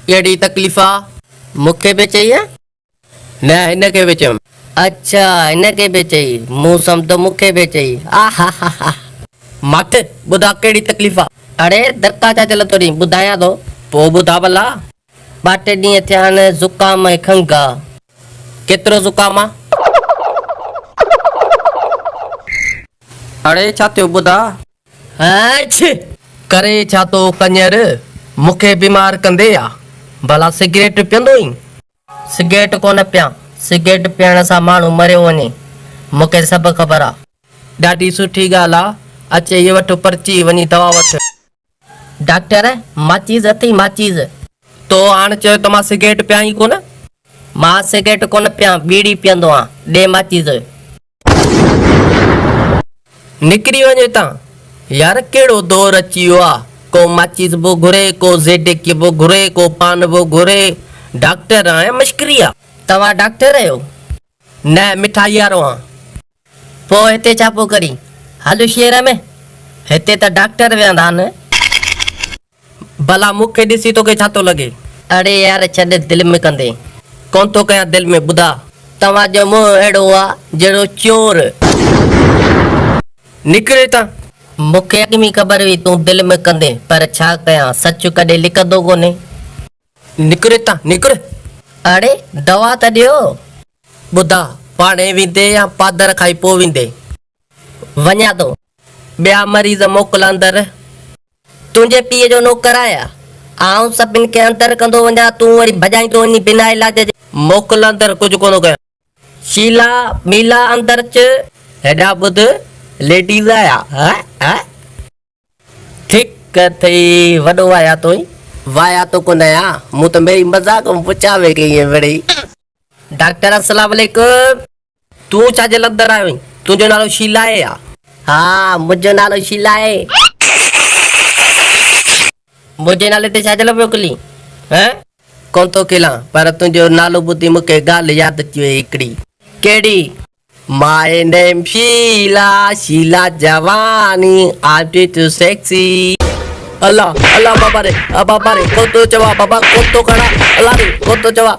केड़ी तकलीफ़ा मुखे पे चाहिए न इन के पे चम अच्छा इन के पे चाहिए मुंह समझो मुखे पे चाहिए आ हा मत बुधा केड़ी तकलीफ़ा अरे धक्का चा चल तोरी बुधाया तो पो बुधा भला बाटे डी थियान जुकाम ऐं खंघ आ केतिरो जुकाम आ अरे छा थियो बुधा अच्छ करे छा तो कंजर मुखे बीमार कंदे आ भला सिगरेट पियंदो ई सिगरेट कोन पिया सिगरेट पीअण सां माण्हू मरियो वञे मूंखे सभु ख़बर आहे ॾाढी सुठी ॻाल्हि आहे अचे इहे वठि पर्ची वञी दवा वठि डॉक्टर माचीज़ अथई माचीज़ तो हाणे चयो त मां सिगरेट पियां ई कोन मां सिगरेट कोन पियां बीड़ी पीअंदो आहियां ॾे माचीज़ निकिरी वञे हितां यार कहिड़ो दौर अची वियो आहे को माचीज़ बि घुरे को ज़ेडेक बि घुरे को पान बि घुरे डॉक्टर आहियां मश्करी आहे तव्हां डॉक्टर आहियो न मिठाई वारो आहियां पोइ हिते छा पोइ करी हलो शहर में हिते त डॉक्टर वेहंदा न भला मूंखे ॾिसी तोखे छा थो लॻे अरे यार छॾ दिलि में कंदे कोन थो कयां दिलि में ॿुधा तव्हांजो मुंहुं अहिड़ो आहे जहिड़ो चोर निकिरे था मूंखे अॻु ख़बर हुई तूं दिलि में कंदे पर छा कयां सच कॾहिं लिकंदो कोन्हे निकिरे था निकिर अरे दवा त ॾियो ॿुधा पाणे वेंदे या पादर खाई पोइ वेंदे वञा थो ॿिया मरीज़ मोकिल अंदरि तुंहिंजे पीउ जो नौकर आया आउं सभिनि खे अंदरि कंदो वञा तूं वरी भॼाईंदो वञी बिना इलाज जे मोकिल अंदरि कुझु कोन कयां शीला मीला अंदरि अच हेॾा ॿुध लेडीज़ आया ठीकु अथई वॾो आया तो वाया तो कोन आया मूं त मेरी मज़ाक में पुछा वे कई बड़ी डॉक्टर अस्सलाम वालेकुम तूं छाजे लाइ अंदरि आयो तुंहिंजो नालो शीला आहे या हा मुंहिंजो नालो शीला आहे मुंहिंजे नाले ते छाजे लाइ मोकिली कोन थो खिलां पर तुंहिंजो नालो ॿुधी मूंखे ॻाल्हि यादि अची वई हिकिड़ी कहिड़ी My name Sheila, Sheila Javani, I'm too sexy. अल्लाह बाबा रे को तो चवा बाबा को तो खड़ा अल्लाह रे को तो चवा